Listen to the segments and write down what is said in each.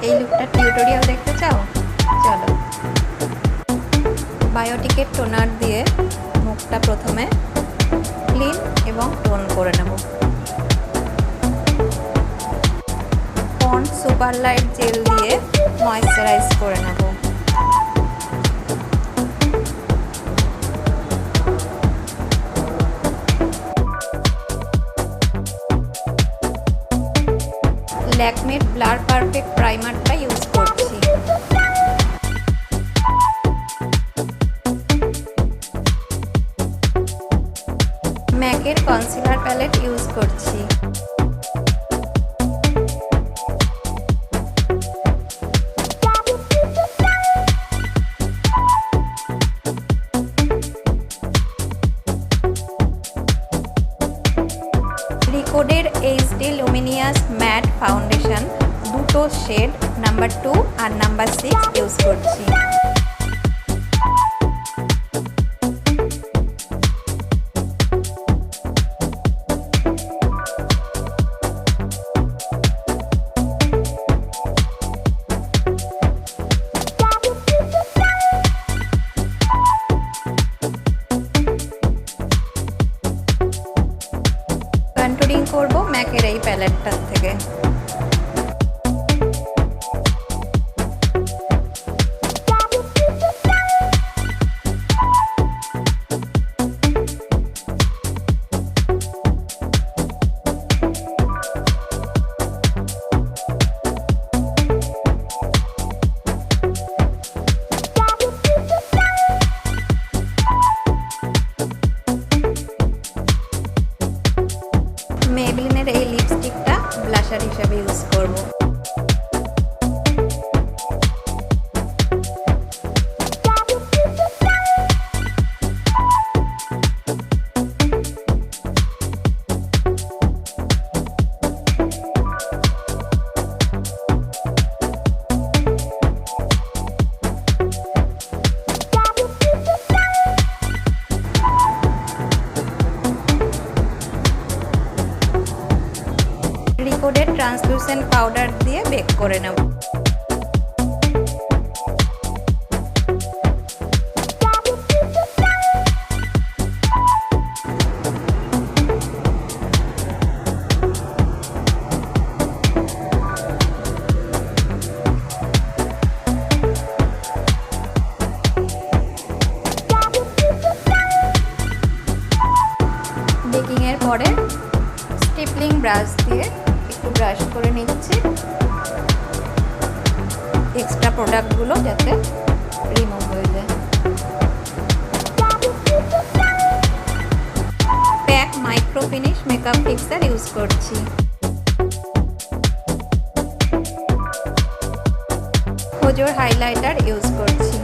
এই লুকটা টিউটোরিয়াল দেখতে চাও? চলো। বায়োটিকের টোনার দিয়ে মুখটা প্রথমে ক্লিন এবং টোন করে নেব। পন্ড সুপার লাইট জেল দিয়ে ময়েশ্চারাইজ করে নেব। ল্যাকমের ব্লার পারফেক্ট প্রাইমারটা ইউজ করছি। ম্যাকের কনসিলার প্যালেট ইউজ করছি। রিকোডের এইচডি লুমিনিয়াস ম্যাট ফাউন্ডেশন দুটো শেড নাম্বার 2 আর নাম্বার 6 ইউজ করছি। কন্টুরিং করব ম্যাকের এই প্যালেটটার থেকে। মেবলিনের এই লিপস্টিকটা ব্লাশার হিসেবে ইউজ করব। রিকোডের ট্রান্সলুসেন্ট পাউডার দিয়ে বেক করে নেব। বেকিং এর পরে স্টিপলিং ব্রাশ দিয়ে একটু ব্রাশ করে নিচ্ছি, এক্সট্রা প্রোডাক্টগুলো যাতে রিমুভ হয়ে যায়। Pack micro finish makeup fixer use করছি। হোজোর হাইলাইটার ইউজ করছি।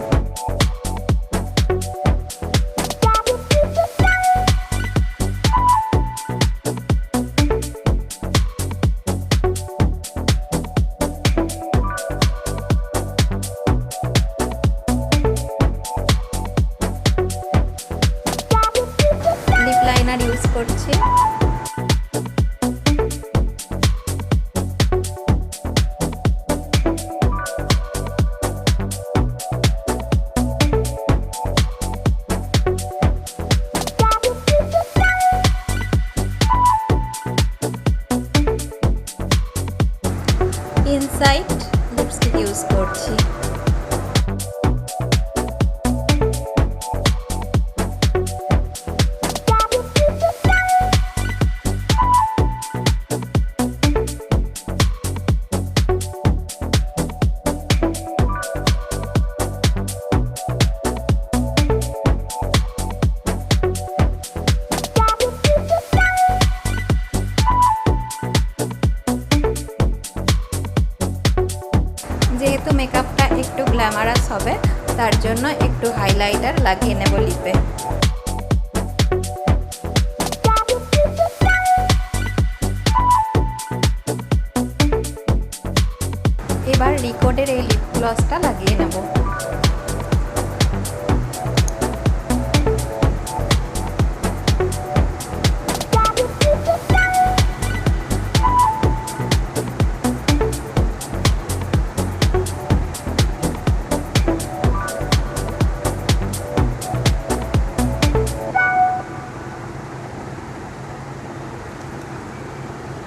লাইনার ইউজ করছি। ইনসাইড লিপস্টিক ইউজ করছি। যেহেতু মেকআপটা একটু গ্ল্যামারাস হবে তার জন্য একটু হাইলাইটার লাগিয়ে নেব লিপে। এবার রিকোডের এই লিপ গ্লসটা লাগিয়ে নেব।